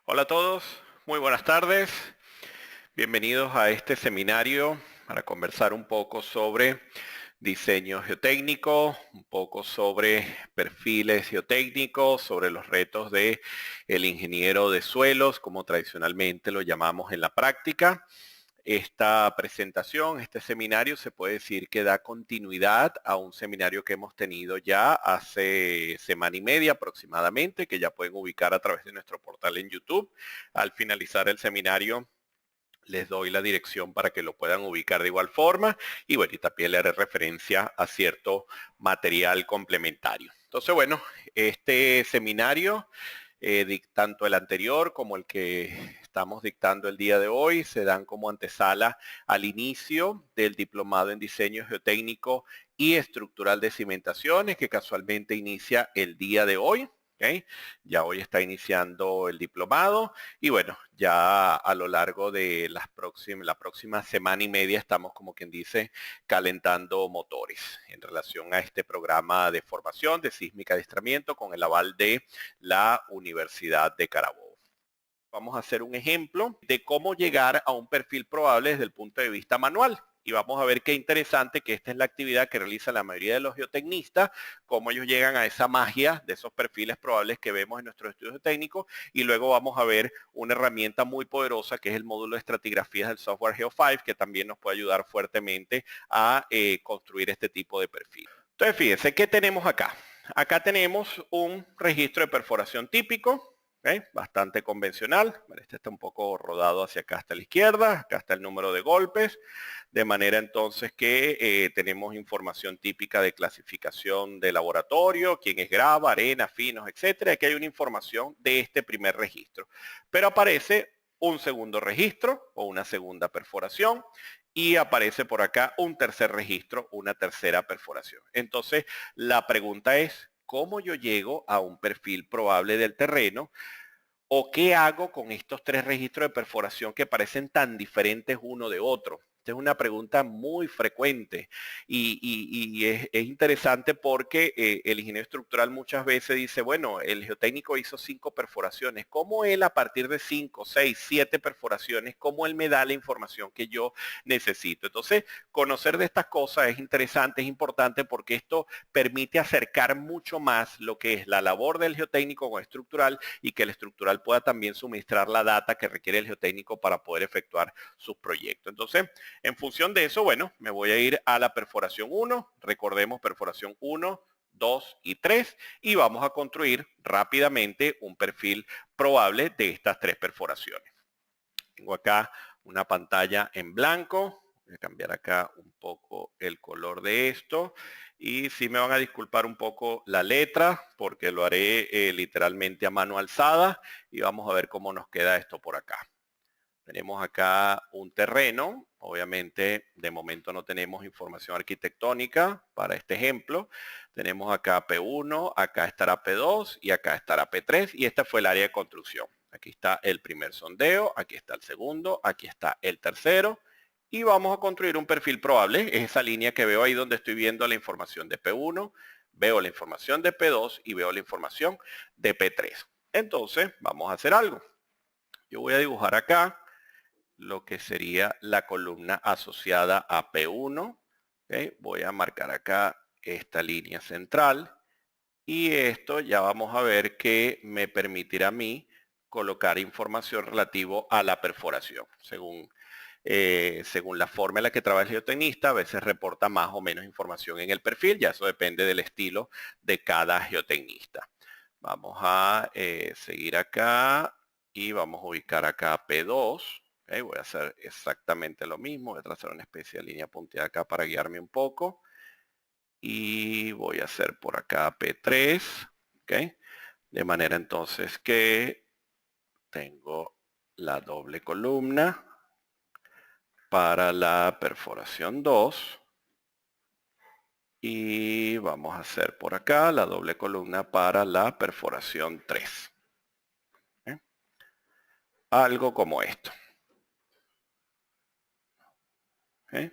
Hola a todos, muy buenas tardes. Bienvenidos a este seminario para conversar un poco sobre diseño geotécnico, un poco sobre perfiles geotécnicos, sobre los retos de el ingeniero de suelos, como tradicionalmente lo llamamos en la práctica. Esta presentación, este seminario, se puede decir que da continuidad a un seminario que hemos tenido ya hace semana y media aproximadamente, que ya pueden ubicar a través de nuestro portal en YouTube. Al finalizar el seminario, les doy la dirección para que lo puedan ubicar de igual forma y bueno, y también le haré referencia a cierto material complementario. Entonces, bueno, este seminario, tanto el anterior como el que estamos dictando el día de hoy, se dan como antesala al inicio del diplomado en diseño geotécnico y estructural de cimentaciones, que casualmente inicia el día de hoy. ¿Okay? Ya hoy está iniciando el diplomado y bueno, ya a lo largo de la próxima semana y media estamos, como quien dice, calentando motores en relación a este programa de formación de sísmica adiestramiento con el aval de la Universidad de Carabobo. Vamos a hacer un ejemplo de cómo llegar a un perfil probable desde el punto de vista manual. Y vamos a ver qué interesante que esta es la actividad que realizan la mayoría de los geotecnistas, cómo ellos llegan a esa magia de esos perfiles probables que vemos en nuestros estudios técnicos. Y luego vamos a ver una herramienta muy poderosa que es el módulo de estratigrafías del software Geo5, que también nos puede ayudar fuertemente a construir este tipo de perfil. Entonces, fíjense, ¿qué tenemos acá? Acá tenemos un registro de perforación típico. ¿Okay? Bastante convencional. Este está un poco rodado hacia acá hasta la izquierda. Acá está el número de golpes. De manera entonces que tenemos información típica de clasificación de laboratorio, quién es grava, arena, finos, etcétera. Aquí hay una información de este primer registro. Pero aparece un segundo registro o una segunda perforación y aparece por acá un tercer registro, una tercera perforación. Entonces, la pregunta es, ¿cómo yo llego a un perfil probable del terreno? ¿O qué hago con estos tres registros de perforación que parecen tan diferentes uno de otro? Esta es una pregunta muy frecuente y es interesante porque el ingeniero estructural muchas veces dice, bueno, el geotécnico hizo 5 perforaciones. ¿Cómo él a partir de 5, 6, 7 perforaciones, cómo él me da la información que yo necesito? Entonces, conocer de estas cosas es interesante, es importante porque esto permite acercar mucho más lo que es la labor del geotécnico con estructural y que el estructural pueda también suministrar la data que requiere el geotécnico para poder efectuar sus proyectos. Entonces, en función de eso, bueno, me voy a ir a la perforación 1, recordemos perforación 1, 2 y 3 y vamos a construir rápidamente un perfil probable de estas tres perforaciones. Tengo acá una pantalla en blanco. Voy a cambiar acá un poco el color de esto. Y sí me van a disculpar un poco la letra porque lo haré literalmente a mano alzada. Y vamos a ver cómo nos queda esto por acá. Tenemos acá un terreno. Obviamente, de momento no tenemos información arquitectónica para este ejemplo. Tenemos acá P1, acá estará P2 y acá estará P3. Y esta fue el área de construcción. Aquí está el primer sondeo, aquí está el segundo, aquí está el tercero. Y vamos a construir un perfil probable. Es esa línea que veo ahí donde estoy viendo la información de P1, veo la información de P2 y veo la información de P3. Entonces, vamos a hacer algo. Yo voy a dibujar acá lo que sería la columna asociada a P1. ¿Okay? Voy a marcar acá esta línea central y esto ya vamos a ver que me permitirá a mí colocar información relativo a la perforación. Según la forma en la que trabaja el geotecnista, a veces reporta más o menos información en el perfil, ya eso depende del estilo de cada geotecnista. Vamos a seguir acá y vamos a ubicar acá P2. Okay, voy a hacer exactamente lo mismo, voy a trazar una especie de línea punteada acá para guiarme un poco. Y voy a hacer por acá P3. Okay, de manera entonces que tengo la doble columna para la perforación 2. Y vamos a hacer por acá la doble columna para la perforación 3. ¿Okay? Algo como esto. ¿Okay?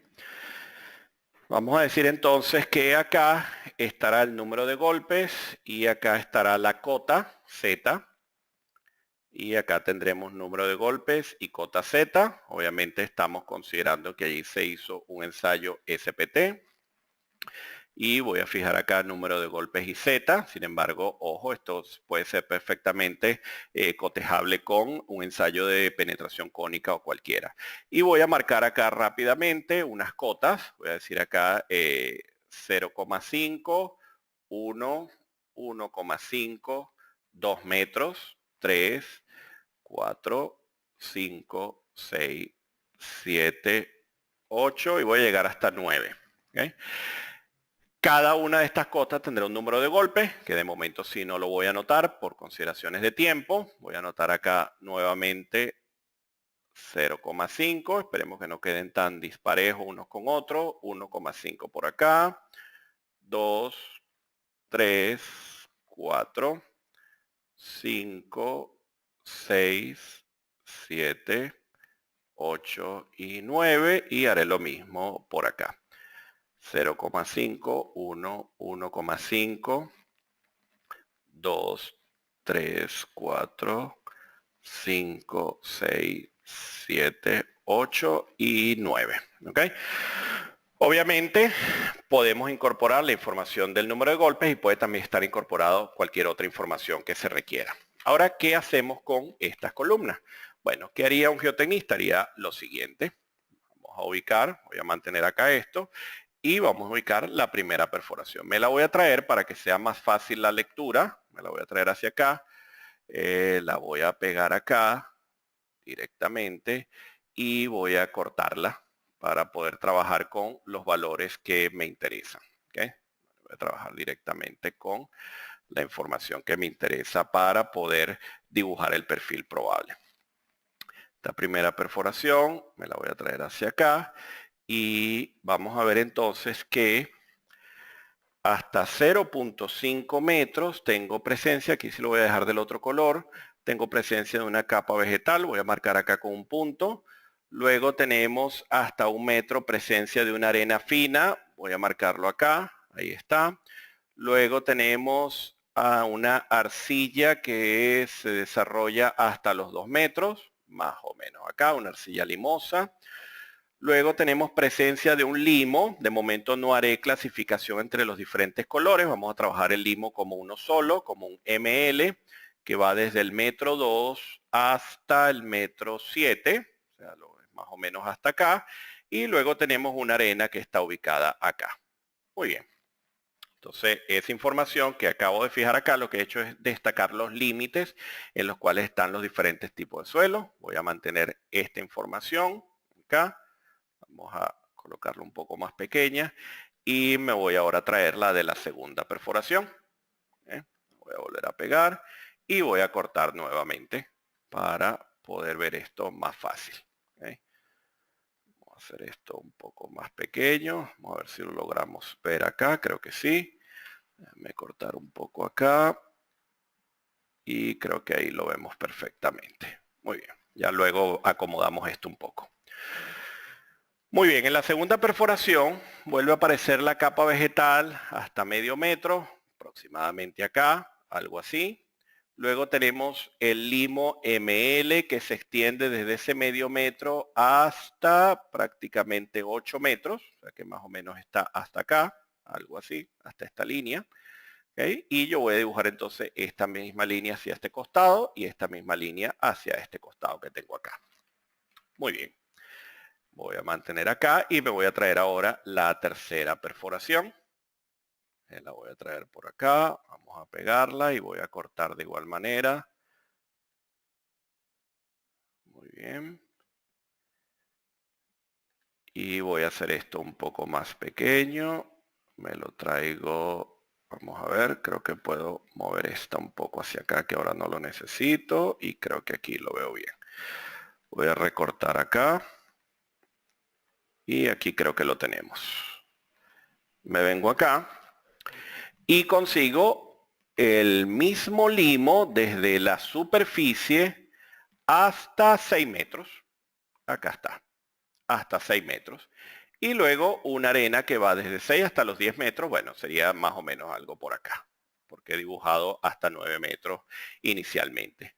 Vamos a decir entonces que acá estará el número de golpes y acá estará la cota Z Y acá tendremos número de golpes y cota Z. Obviamente estamos considerando que allí se hizo un ensayo SPT. Y voy a fijar acá número de golpes y Z. Sin embargo, ojo, esto puede ser perfectamente cotejable con un ensayo de penetración cónica o cualquiera. Y voy a marcar acá rápidamente unas cotas. Voy a decir acá 0,5, 1, 1,5, 2 metros, 3, 4, 5, 6, 7, 8 y voy a llegar hasta 9. ¿Okay? Cada una de estas cotas tendrá un número de golpes, que de momento sí no lo voy a anotar por consideraciones de tiempo. Voy a anotar acá nuevamente 0,5. Esperemos que no queden tan disparejos unos con otros. 1,5 por acá. 2, 3, 4, 5, 6, 7, 8 y 9. Y haré lo mismo por acá. 0,5, 1, 1,5, 2, 3, 4, 5, 6, 7, 8 y 9. ¿Ok? Obviamente podemos incorporar la información del número de golpes y puede también estar incorporado cualquier otra información que se requiera. Ahora, ¿qué hacemos con estas columnas? Bueno, ¿qué haría un geotecnista? Haría lo siguiente. Vamos a ubicar, voy a mantener acá esto y vamos a ubicar la primera perforación. Me la voy a traer para que sea más fácil la lectura. Me la voy a traer hacia acá. La voy a pegar acá directamente y voy a cortarla para poder trabajar con los valores que me interesan. ¿Okay? Voy a trabajar directamente con la información que me interesa para poder dibujar el perfil probable. Esta primera perforación me la voy a traer hacia acá y vamos a ver entonces que hasta 0,5 metros tengo presencia, aquí sí lo voy a dejar del otro color, tengo presencia de una capa vegetal, voy a marcar acá con un punto. Luego tenemos hasta 1 metro presencia de una arena fina, voy a marcarlo acá, ahí está. Luego tenemos una arcilla que se desarrolla hasta los 2 metros, más o menos acá, una arcilla limosa. Luego tenemos presencia de un limo. De momento no haré clasificación entre los diferentes colores. Vamos a trabajar el limo como uno solo, como un ML, que va desde el metro 2 hasta el metro 7. O sea, más o menos hasta acá. Y luego tenemos una arena que está ubicada acá. Muy bien. Entonces, esa información que acabo de fijar acá, lo que he hecho es destacar los límites en los cuales están los diferentes tipos de suelo. Voy a mantener esta información acá. Vamos a colocarla un poco más pequeña y me voy ahora a traer la de la segunda perforación. Voy a volver a pegar y voy a cortar nuevamente para poder ver esto más fácil. Vamos a hacer esto un poco más pequeño. Vamos a ver si lo logramos ver acá. Creo que sí. Déjame cortar un poco acá. Y creo que ahí lo vemos perfectamente. Muy bien. Ya luego acomodamos esto un poco. Muy bien, en la segunda perforación vuelve a aparecer la capa vegetal hasta medio metro, aproximadamente acá, algo así. Luego tenemos el limo ML que se extiende desde ese medio metro hasta prácticamente 8 metros, o sea que más o menos está hasta acá, algo así, hasta esta línea. ¿Okay? Y yo voy a dibujar entonces esta misma línea hacia este costado y esta misma línea hacia este costado que tengo acá. Muy bien. Voy a mantener acá y me voy a traer ahora la tercera perforación. La voy a traer por acá. Vamos a pegarla y voy a cortar de igual manera. Muy bien. Y voy a hacer esto un poco más pequeño. Me lo traigo. Vamos a ver, creo que puedo mover esta un poco hacia acá, que ahora no lo necesito. Y creo que aquí lo veo bien. Voy a recortar acá. Y aquí creo que lo tenemos. Me vengo acá y consigo el mismo limo desde la superficie hasta 6 metros. Acá está, hasta 6 metros. Y luego una arena que va desde 6 hasta los 10 metros. Bueno, sería más o menos algo por acá, porque he dibujado hasta 9 metros inicialmente.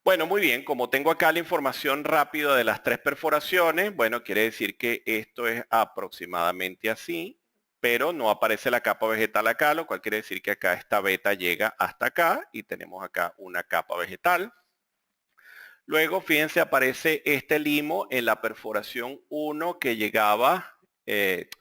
Bueno, muy bien, como tengo acá la información rápida de las 3 perforaciones, bueno, quiere decir que esto es aproximadamente así, pero no aparece la capa vegetal acá, lo cual quiere decir que acá esta beta llega hasta acá y tenemos acá una capa vegetal. Luego, fíjense, aparece este limo en la perforación 1 que llegaba,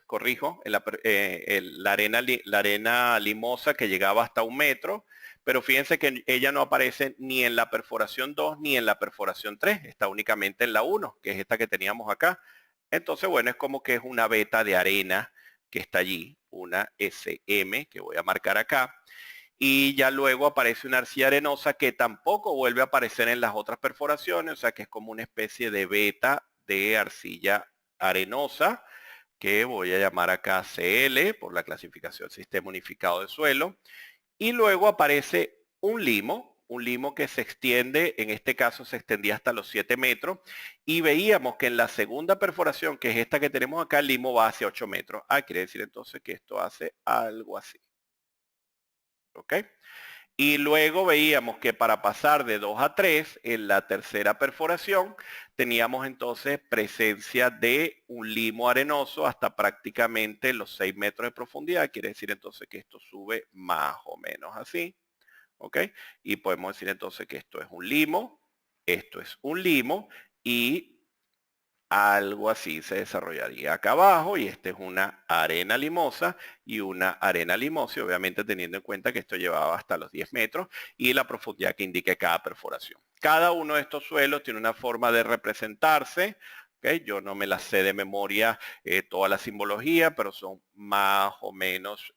corrijo, en la arena limosa que llegaba hasta 1 metro, pero fíjense que ella no aparece ni en la perforación 2 ni en la perforación 3, está únicamente en la 1, que es esta que teníamos acá. Entonces, bueno, es como que es una veta de arena que está allí, una SM que voy a marcar acá y ya luego aparece una arcilla arenosa que tampoco vuelve a aparecer en las otras perforaciones, o sea que es como una especie de beta de arcilla arenosa que voy a llamar acá CL por la clasificación Sistema Unificado de Suelo. Y luego aparece un limo que se extiende, en este caso se extendía hasta los 7 metros, y veíamos que en la segunda perforación, que es esta que tenemos acá, el limo va hacia 8 metros. Quiere decir entonces que esto hace algo así. ¿Ok? Y luego veíamos que para pasar de 2 a 3, en la tercera perforación, teníamos entonces presencia de un limo arenoso hasta prácticamente los 6 metros de profundidad. Quiere decir entonces que esto sube más o menos así. ¿Ok? Y podemos decir entonces que esto es un limo, esto es un limo y algo así se desarrollaría acá abajo y esta es una arena limosa y una arena limosa, obviamente teniendo en cuenta que esto llevaba hasta los 10 metros y la profundidad que indique cada perforación. Cada uno de estos suelos tiene una forma de representarse. ¿Ok? Yo no me la sé de memoria toda la simbología, pero son más o menos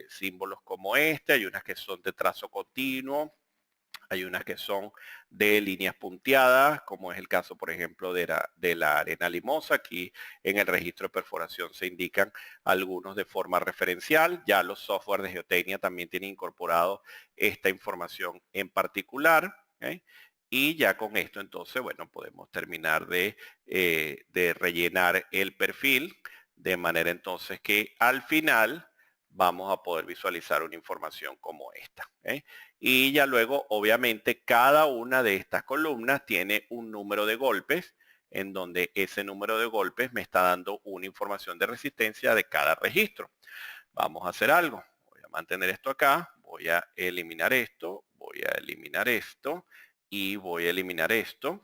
símbolos como este. Hay unas que son de trazo continuo, hay unas que son de líneas punteadas, como es el caso, por ejemplo, de la arena limosa. Aquí en el registro de perforación se indican algunos de forma referencial. Ya los software de geotecnia también tienen incorporado esta información en particular. ¿Ok? Y ya con esto, entonces, bueno, podemos terminar de rellenar el perfil de manera entonces que al final vamos a poder visualizar una información como esta. ¿Ok? Y ya luego, obviamente, cada una de estas columnas tiene un número de golpes, en donde ese número de golpes me está dando una información de resistencia de cada registro. Vamos a hacer algo. Voy a mantener esto acá, voy a eliminar esto, voy a eliminar esto y voy a eliminar esto.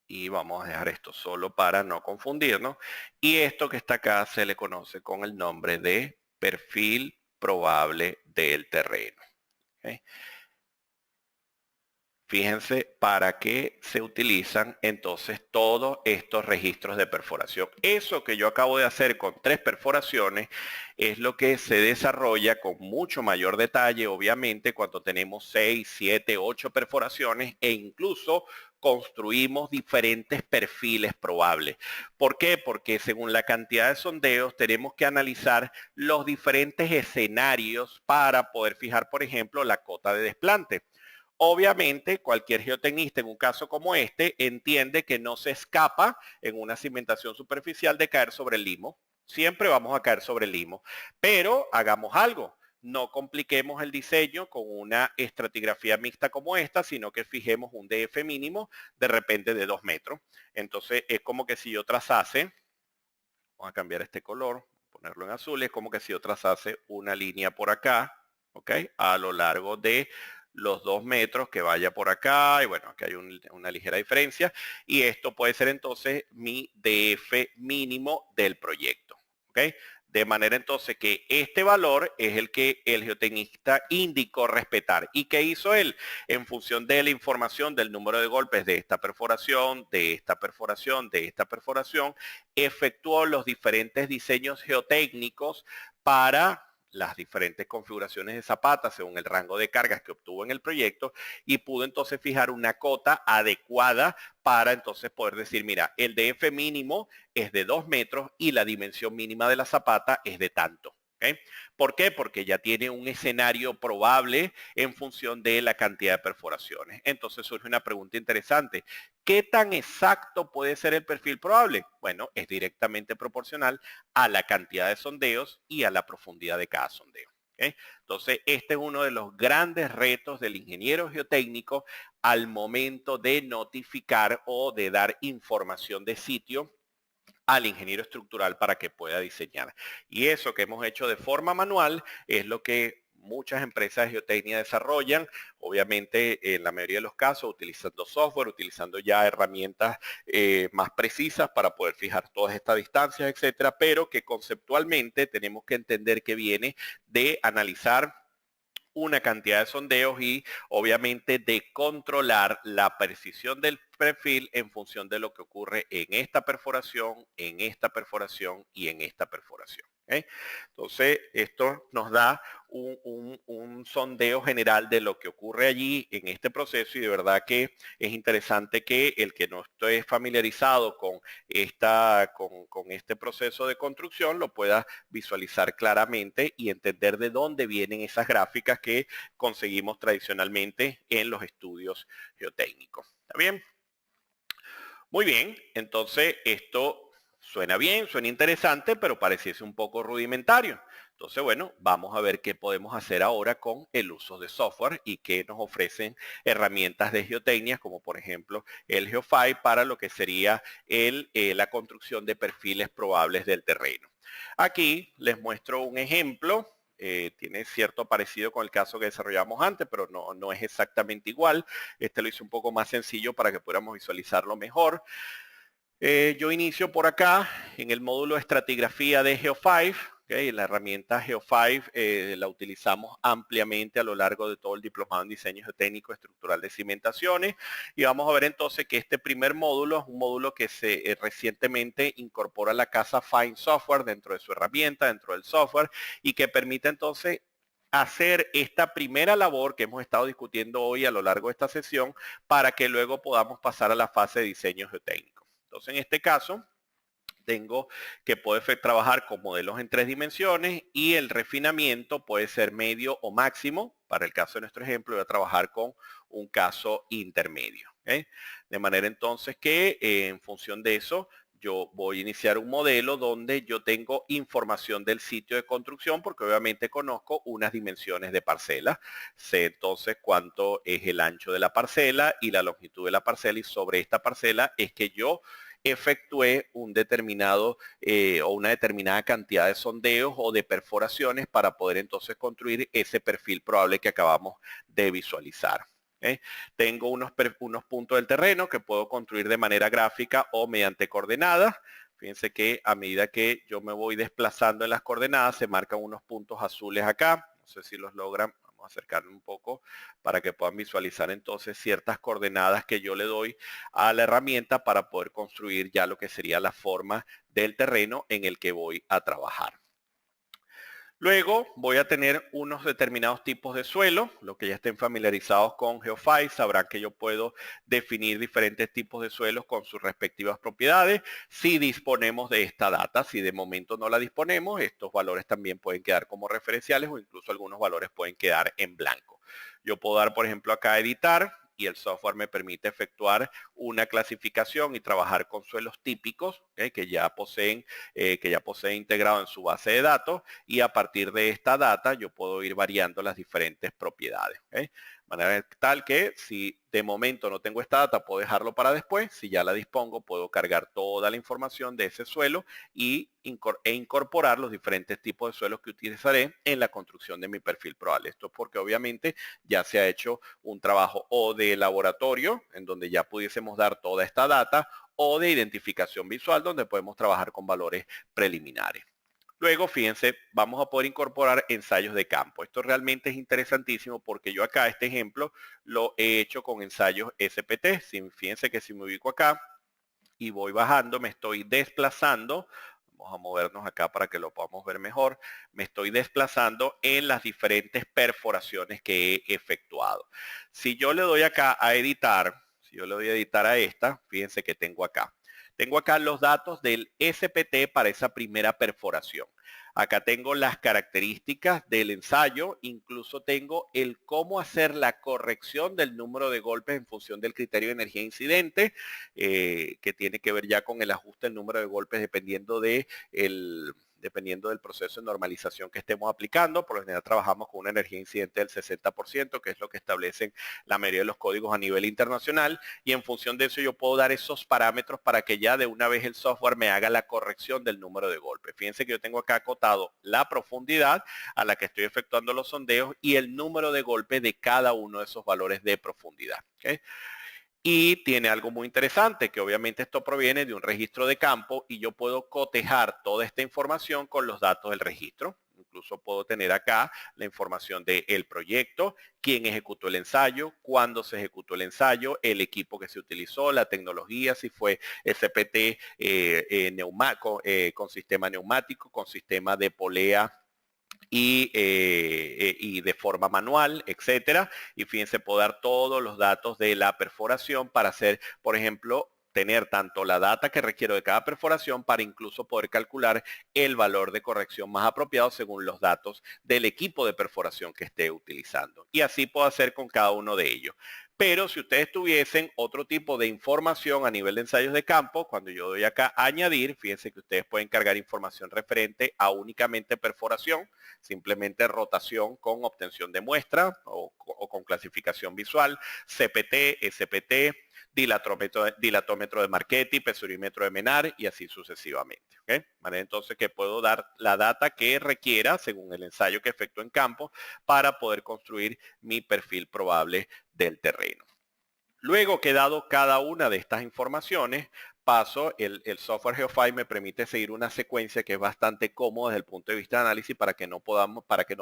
Y vamos a dejar esto solo para no confundirnos. Y esto que está acá se le conoce con el nombre de perfil probable del terreno. ¿Ok? Fíjense para qué se utilizan entonces todos estos registros de perforación. Eso que yo acabo de hacer con 3 perforaciones es lo que se desarrolla con mucho mayor detalle, obviamente, cuando tenemos 6, 7, 8 perforaciones e incluso construimos diferentes perfiles probables. ¿Por qué? Porque según la cantidad de sondeos tenemos que analizar los diferentes escenarios para poder fijar, por ejemplo, la cota de desplante. Obviamente, cualquier geotecnista en un caso como este entiende que no se escapa en una cimentación superficial de caer sobre el limo. Siempre vamos a caer sobre el limo. Pero hagamos algo. No compliquemos el diseño con una estratigrafía mixta como esta, sino que fijemos un DF mínimo de repente de 2 metros. Entonces es como que si yo trazase, vamos a cambiar este color, ponerlo en azul, es como que si yo trazase una línea por acá, ¿ok? A lo largo de los 2 metros que vaya por acá, y bueno, aquí hay una ligera diferencia, y esto puede ser entonces mi DF mínimo del proyecto, ¿ok? De manera entonces que este valor es el que el geotecnista indicó respetar. ¿Y qué hizo él? En función de la información del número de golpes de esta perforación, de esta perforación, de esta perforación, efectuó los diferentes diseños geotécnicos para las diferentes configuraciones de zapata según el rango de cargas que obtuvo en el proyecto y pudo entonces fijar una cota adecuada para entonces poder decir, mira, el DF mínimo es de 2 metros y la dimensión mínima de la zapata es de tanto. ¿Okay? ¿Por qué? Porque ya tiene un escenario probable en función de la cantidad de perforaciones. Entonces surge una pregunta interesante. ¿Qué tan exacto puede ser el perfil probable? Bueno, es directamente proporcional a la cantidad de sondeos y a la profundidad de cada sondeo. ¿ok? Entonces, este es uno de los grandes retos del ingeniero geotécnico al momento de notificar o de dar información de sitio al ingeniero estructural para que pueda diseñar. Y eso que hemos hecho de forma manual es lo que muchas empresas de geotecnia desarrollan, obviamente en la mayoría de los casos utilizando software, utilizando ya herramientas más precisas para poder fijar todas estas distancias, etcétera, pero que conceptualmente tenemos que entender que viene de analizar una cantidad de sondeos y obviamente de controlar la precisión del perfil en función de lo que ocurre en esta perforación, en esta perforación y en esta perforación. ¿Ok? Entonces, esto nos da un sondeo general de lo que ocurre allí en este proceso y de verdad que es interesante que el que no esté familiarizado con este proceso de construcción lo pueda visualizar claramente y entender de dónde vienen esas gráficas que conseguimos tradicionalmente en los estudios geotécnicos. ¿Está bien? Muy bien, entonces esto suena bien, suena interesante, pero pareciese un poco rudimentario. Entonces, bueno, vamos a ver qué podemos hacer ahora con el uso de software y qué nos ofrecen herramientas de geotecnia, como por ejemplo el GeoFi para lo que sería la construcción de perfiles probables del terreno. Aquí les muestro un ejemplo. Tiene cierto parecido con el caso que desarrollamos antes, pero no es exactamente igual. Este lo hice un poco más sencillo para que pudiéramos visualizarlo mejor. Yo inicio por acá en el módulo de estratigrafía de Geo5. ¿Okay? La herramienta Geo5 la utilizamos ampliamente a lo largo de todo el diplomado en diseño geotécnico estructural de cimentaciones. Y vamos a ver entonces que este primer módulo es un módulo que se recientemente incorpora a la casa Fine Software dentro de su herramienta, dentro del software, y que permite entonces hacer esta primera labor que hemos estado discutiendo hoy a lo largo de esta sesión para que luego podamos pasar a la fase de diseño geotécnico. Entonces, en este caso, tengo que poder trabajar con modelos en 3 dimensiones y el refinamiento puede ser medio o máximo. Para el caso de nuestro ejemplo, voy a trabajar con un caso intermedio. ¿Okay? De manera entonces que en función de eso, yo voy a iniciar un modelo donde yo tengo información del sitio de construcción porque obviamente conozco unas dimensiones de parcela. Sé entonces cuánto es el ancho de la parcela y la longitud de la parcela y sobre esta parcela es que yo efectué un determinado o una determinada cantidad de sondeos o de perforaciones para poder entonces construir ese perfil probable que acabamos de visualizar. ¿Okay? Tengo unos puntos del terreno que puedo construir de manera gráfica o mediante coordenadas. Fíjense que a medida que yo me voy desplazando en las coordenadas, se marcan unos puntos azules acá. No sé si los logran. Vamos a acercarme un poco para que puedan visualizar entonces ciertas coordenadas que yo le doy a la herramienta para poder construir ya lo que sería la forma del terreno en el que voy a trabajar. Luego voy a tener unos determinados tipos de suelo. Los que ya estén familiarizados con GeoFi sabrán que yo puedo definir diferentes tipos de suelos con sus respectivas propiedades si disponemos de esta data. Si de momento no la disponemos, estos valores también pueden quedar como referenciales o incluso algunos valores pueden quedar en blanco. Yo puedo dar, por ejemplo, acá editar y el software me permite efectuar una clasificación y trabajar con suelos típicos que ya poseen integrado en su base de datos y a partir de esta data yo puedo ir variando las diferentes propiedades. De manera tal que si de momento no tengo esta data, puedo dejarlo para después. Si ya la dispongo, puedo cargar toda la información de ese suelo e incorporar los diferentes tipos de suelos que utilizaré en la construcción de mi perfil probable. Esto es porque obviamente ya se ha hecho un trabajo o de laboratorio en donde ya pudiésemos dar toda esta data o de identificación visual donde podemos trabajar con valores preliminares. Luego, fíjense, vamos a poder incorporar ensayos de campo. Esto realmente es interesantísimo porque yo acá, este ejemplo, lo he hecho con ensayos SPT. Fíjense que si me ubico acá y voy bajando, me estoy desplazando. Vamos a movernos acá para que lo podamos ver mejor. Me estoy desplazando en las diferentes perforaciones que he efectuado. Si yo le doy acá a editar, si yo le doy a editar a esta, fíjense que tengo acá. Tengo acá los datos del SPT para esa primera perforación. Acá tengo las características del ensayo, incluso tengo el cómo hacer la corrección del número de golpes en función del criterio de energía incidente, que tiene que ver ya con el ajuste del número de golpes dependiendo de dependiendo del proceso de normalización que estemos aplicando. Por lo general trabajamos con una energía incidente del 60%, que es lo que establecen la mayoría de los códigos a nivel internacional, y en función de eso yo puedo dar esos parámetros para que ya de una vez el software me haga la corrección del número de golpes. Fíjense que yo tengo acá acotado la profundidad a la que estoy efectuando los sondeos y el número de golpes de cada uno de esos valores de profundidad. ¿Okay? Y tiene algo muy interesante, que obviamente esto proviene de un registro de campo y yo puedo cotejar toda esta información con los datos del registro. Incluso puedo tener acá la información del proyecto, quién ejecutó el ensayo, cuándo se ejecutó el ensayo, el equipo que se utilizó, la tecnología, si fue SPT con sistema neumático, con sistema de polea y de forma manual, etcétera. Y fíjense, puedo dar todos los datos de la perforación para hacer, por ejemplo, tener tanto la data que requiero de cada perforación para incluso poder calcular el valor de corrección más apropiado según los datos del equipo de perforación que esté utilizando. Y así puedo hacer con cada uno de ellos. Pero si ustedes tuviesen otro tipo de información a nivel de ensayos de campo, cuando yo doy acá a añadir, fíjense que ustedes pueden cargar información referente a únicamente perforación, simplemente rotación con obtención de muestra o con clasificación visual, CPT, SPT, dilatómetro de Marchetti, pesorímetro de Menard y así sucesivamente. ¿Okay? ¿Vale? Entonces que puedo dar la data que requiera según el ensayo que efectúo en campo para poder construir mi perfil probable del terreno. Luego que he dado cada una de estas informaciones, paso, el software Geofile me permite seguir una secuencia que es bastante cómoda desde el punto de vista de análisis para que no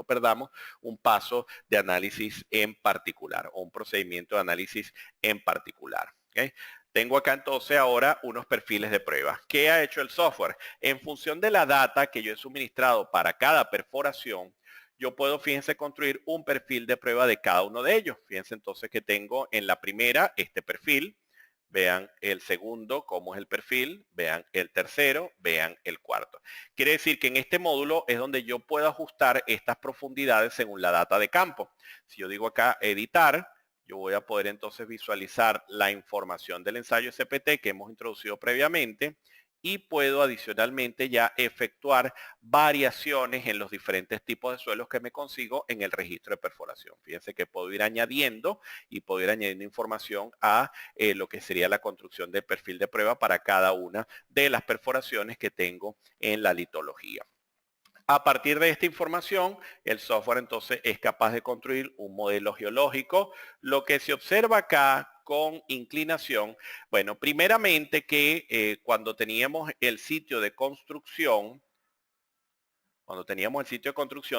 perdamos un paso de análisis en particular o un procedimiento de análisis en particular. ¿Okay? Tengo acá entonces ahora unos perfiles de prueba. ¿Qué ha hecho el software? En función de la data que yo he suministrado para cada perforación, yo puedo, fíjense, construir un perfil de prueba de cada uno de ellos. Fíjense entonces que tengo en la primera este perfil, vean el segundo cómo es el perfil, vean el tercero, vean el cuarto. Quiere decir que en este módulo es donde yo puedo ajustar estas profundidades según la data de campo. Si yo digo acá editar, yo voy a poder entonces visualizar la información del ensayo SPT que hemos introducido previamente y puedo adicionalmente ya efectuar variaciones en los diferentes tipos de suelos que me consigo en el registro de perforación. Fíjense que puedo ir añadiendo y puedo ir añadiendo información a lo que sería la construcción del perfil de prueba para cada una de las perforaciones que tengo en la litología. A partir de esta información, el software entonces es capaz de construir un modelo geológico. Lo que se observa acá con inclinación, bueno, primeramente que cuando teníamos el sitio de construcción,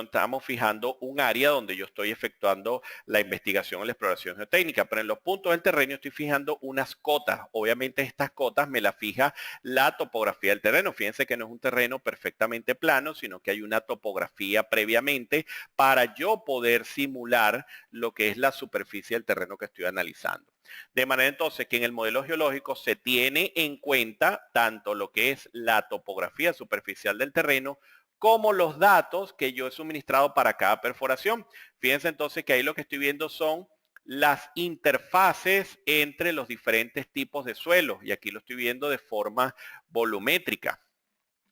estábamos fijando un área donde yo estoy efectuando la investigación o la exploración geotécnica, pero en los puntos del terreno estoy fijando unas cotas. Obviamente estas cotas me las fija la topografía del terreno. Fíjense que no es un terreno perfectamente plano, sino que hay una topografía previamente para yo poder simular lo que es la superficie del terreno que estoy analizando. De manera entonces que en el modelo geológico se tiene en cuenta tanto lo que es la topografía superficial del terreno como los datos que yo he suministrado para cada perforación. Fíjense entonces que ahí lo que estoy viendo son las interfaces entre los diferentes tipos de suelos y aquí lo estoy viendo de forma volumétrica.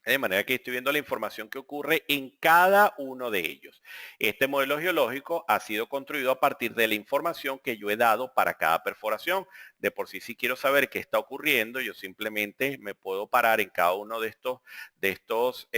De manera que estoy viendo la información que ocurre en cada uno de ellos. Este modelo geológico ha sido construido a partir de la información que yo he dado para cada perforación. De por sí, si quiero saber qué está ocurriendo, yo simplemente me puedo parar en cada uno de estos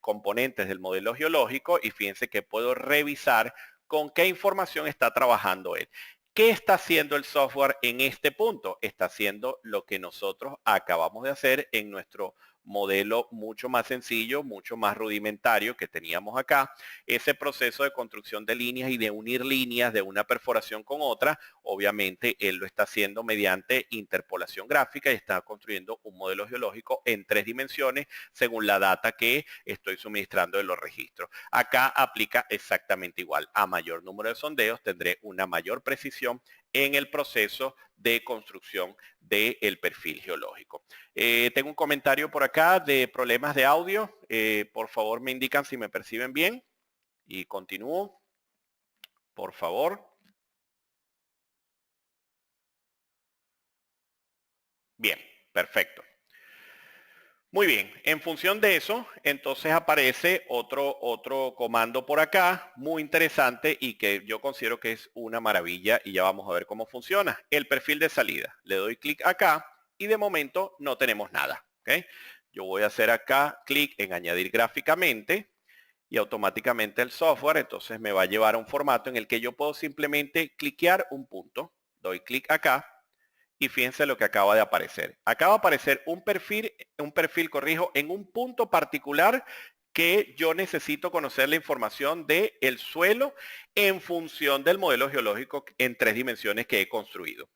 componentes del modelo geológico y fíjense que puedo revisar con qué información está trabajando él. ¿Qué está haciendo el software en este punto? Está haciendo lo que nosotros acabamos de hacer en nuestro modelo mucho más sencillo, mucho más rudimentario que teníamos acá. Ese proceso de construcción de líneas y de unir líneas de una perforación con otra, obviamente él lo está haciendo mediante interpolación gráfica y está construyendo un modelo geológico en 3 dimensiones según la data que estoy suministrando de los registros. Acá aplica exactamente igual. A mayor número de sondeos tendré una mayor precisión en el proceso de construcción del perfil geológico. Tengo un comentario por acá de problemas de audio. Por favor, me indican si me perciben bien. Y continúo. Por favor. Bien, perfecto. Muy bien, en función de eso, entonces aparece otro comando por acá, muy interesante y que yo considero que es una maravilla y ya vamos a ver cómo funciona. El perfil de salida. Le doy clic acá y de momento no tenemos nada. ¿Ok? Yo voy a hacer acá clic en añadir gráficamente y automáticamente el software entonces me va a llevar a un formato en el que yo puedo simplemente cliquear un punto. Doy clic acá y fíjense lo que acaba de aparecer. Acaba de aparecer un perfil, corrijo, en un punto particular que yo necesito conocer la información del suelo en función del modelo geológico en 3 dimensiones que he construido.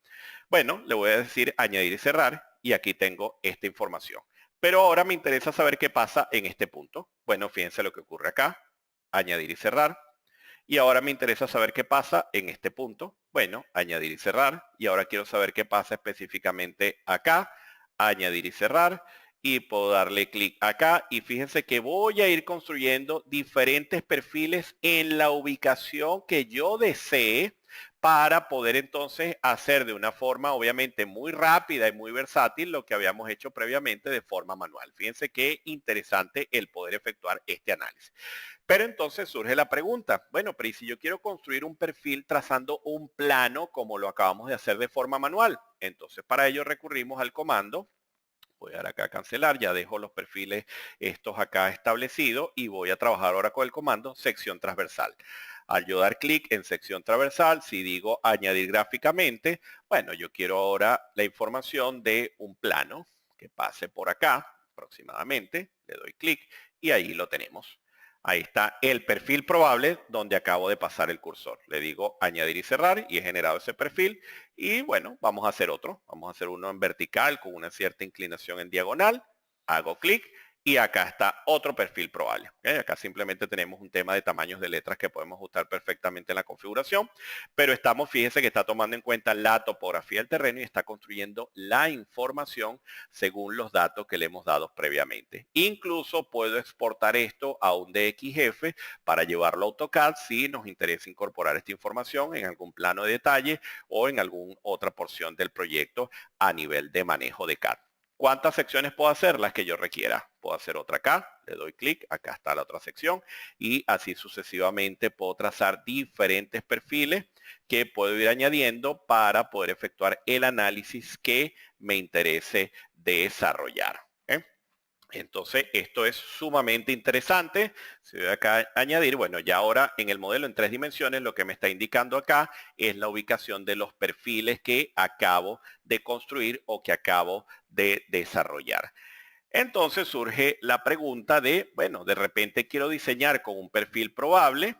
Bueno, le voy a decir añadir y cerrar y aquí tengo esta información. Pero ahora me interesa saber qué pasa en este punto. Bueno, fíjense lo que ocurre acá. Añadir y cerrar. Y ahora me interesa saber qué pasa en este punto. Bueno, añadir y cerrar. Y ahora quiero saber qué pasa específicamente acá. Añadir y cerrar. Y puedo darle clic acá. Y fíjense que voy a ir construyendo diferentes perfiles en la ubicación que yo desee para poder entonces hacer de una forma obviamente muy rápida y muy versátil lo que habíamos hecho previamente de forma manual. Fíjense qué interesante el poder efectuar este análisis. Pero entonces surge la pregunta, bueno, pero ¿y si yo quiero construir un perfil trazando un plano como lo acabamos de hacer de forma manual? Entonces para ello recurrimos al comando, voy a dar acá a cancelar, ya dejo los perfiles estos acá establecidos y voy a trabajar ahora con el comando sección transversal. Al yo dar clic en sección transversal, si digo añadir gráficamente, bueno, yo quiero ahora la información de un plano que pase por acá aproximadamente, le doy clic y ahí lo tenemos. Ahí está el perfil probable donde acabo de pasar el cursor. Le digo añadir y cerrar y he generado ese perfil. Y bueno, vamos a hacer otro. Vamos a hacer uno en vertical con una cierta inclinación en diagonal. Hago clic y acá está otro perfil probable. ¿Okay? Acá simplemente tenemos un tema de tamaños de letras que podemos ajustar perfectamente en la configuración, pero fíjense que está tomando en cuenta la topografía del terreno y está construyendo la información según los datos que le hemos dado previamente. Incluso puedo exportar esto a un DXF para llevarlo a AutoCAD si nos interesa incorporar esta información en algún plano de detalle o en alguna otra porción del proyecto a nivel de manejo de CAD. ¿Cuántas secciones puedo hacer? Las que yo requiera. Puedo hacer otra acá, le doy clic, acá está la otra sección y así sucesivamente puedo trazar diferentes perfiles que puedo ir añadiendo para poder efectuar el análisis que me interese desarrollar. ¿Eh? Entonces, esto es sumamente interesante. Si voy acá a añadir, bueno, ya ahora en el modelo en 3 dimensiones, lo que me está indicando acá es la ubicación de los perfiles que acabo de construir o que acabo de desarrollar. Entonces surge la pregunta de, bueno, de repente quiero diseñar con un perfil probable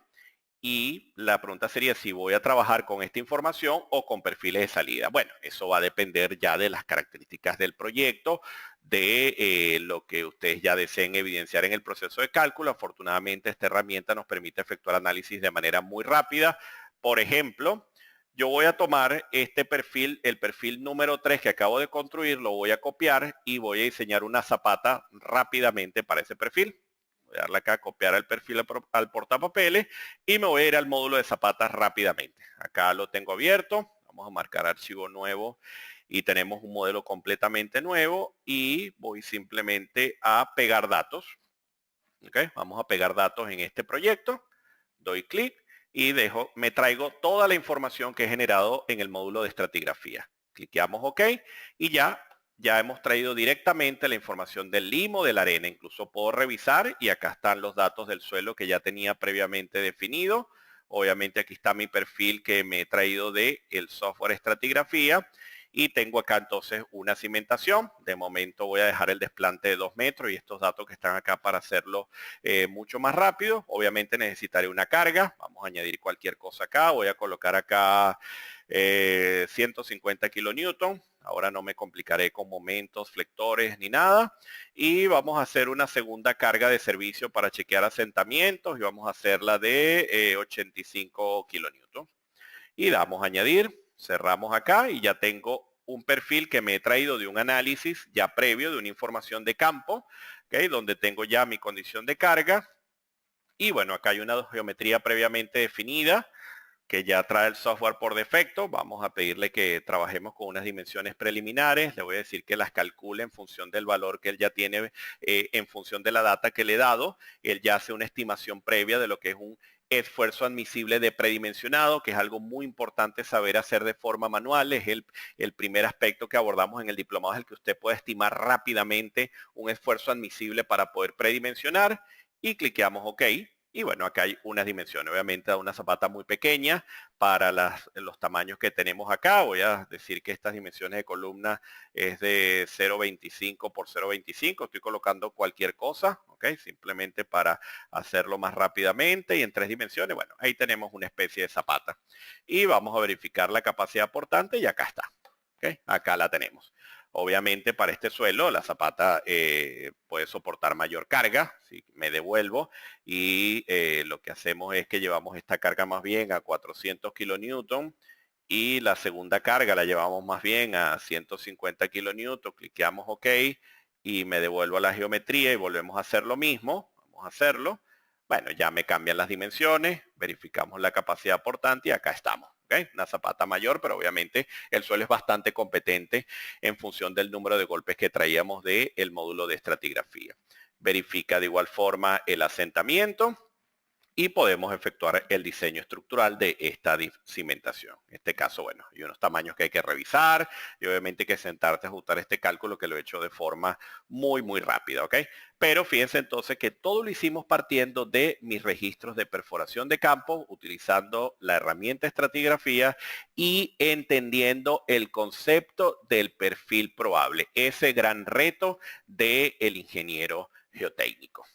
y la pregunta sería si voy a trabajar con esta información o con perfiles de salida. Bueno, eso va a depender ya de las características del proyecto, de lo que ustedes ya deseen evidenciar en el proceso de cálculo. Afortunadamente, esta herramienta nos permite efectuar análisis de manera muy rápida. Por ejemplo, yo voy a tomar este perfil, el perfil número 3 que acabo de construir, lo voy a copiar y voy a diseñar una zapata rápidamente para ese perfil. Voy a darle acá, copiar el perfil al portapapeles y me voy a ir al módulo de zapatas rápidamente. Acá lo tengo abierto. Vamos a marcar archivo nuevo y tenemos un modelo completamente nuevo y voy simplemente a pegar datos. ¿Okay? Vamos a pegar datos en este proyecto. Doy clic y me traigo toda la información que he generado en el módulo de estratigrafía. Cliqueamos OK y ya hemos traído directamente la información del limo, de la arena. Incluso puedo revisar y acá están los datos del suelo que ya tenía previamente definido. Obviamente aquí está mi perfil que me he traído de el software estratigrafía y tengo acá entonces una cimentación. De momento voy a dejar el desplante de 2 metros y estos datos que están acá para hacerlo mucho más rápido. Obviamente necesitaré una carga. Vamos a añadir cualquier cosa acá. Voy a colocar acá 150 kilonewton. Ahora no me complicaré con momentos, flectores ni nada. Y vamos a hacer una segunda carga de servicio para chequear asentamientos y vamos a hacerla de 85 kilonewton. Y damos a añadir, cerramos acá y ya tengo un perfil que me he traído de un análisis ya previo, de una información de campo, ¿okay? Donde tengo ya mi condición de carga. Y bueno, acá hay una geometría previamente definida. que ya trae el software por defecto. Vamos a pedirle que trabajemos con unas dimensiones preliminares. Le voy a decir que las calcule en función del valor que él ya tiene, en función de la data que le he dado. Él ya hace una estimación previa de lo que es un esfuerzo admisible de predimensionado, que es algo muy importante saber hacer de forma manual. Es el primer aspecto que abordamos en el diplomado, es el que usted puede estimar rápidamente un esfuerzo admisible para poder predimensionar, y cliqueamos OK. Y bueno, acá hay unas dimensiones, obviamente una zapata muy pequeña para los tamaños que tenemos acá. Voy a decir que estas dimensiones de columna es de 0.25 por 0.25. Estoy colocando cualquier cosa, ¿ok? Simplemente para hacerlo más rápidamente, y en 3 dimensiones. Bueno, ahí tenemos una especie de zapata. Y vamos a verificar la capacidad portante y acá está. ¿Ok? Acá la tenemos. Obviamente para este suelo la zapata puede soportar mayor carga. Si me devuelvo y lo que hacemos es que llevamos esta carga más bien a 400 kilonewton, y la segunda carga la llevamos más bien a 150 kilonewton. Cliqueamos OK y me devuelvo a la geometría y volvemos a hacer lo mismo. Vamos a hacerlo. Bueno, ya me cambian las dimensiones, verificamos la capacidad portante y acá estamos. ¿Okay? Una zapata mayor, pero obviamente el suelo es bastante competente en función del número de golpes que traíamos del módulo de estratigrafía. Verifica de igual forma el asentamiento y podemos efectuar el diseño estructural de esta cimentación. En este caso, bueno, hay unos tamaños que hay que revisar y obviamente hay que sentarte a ajustar este cálculo, que lo he hecho de forma muy rápida, ¿ok? Pero fíjense entonces que todo lo hicimos partiendo de mis registros de perforación de campo, utilizando la herramienta estratigrafía y entendiendo el concepto del perfil probable, ese gran reto del ingeniero geotécnico.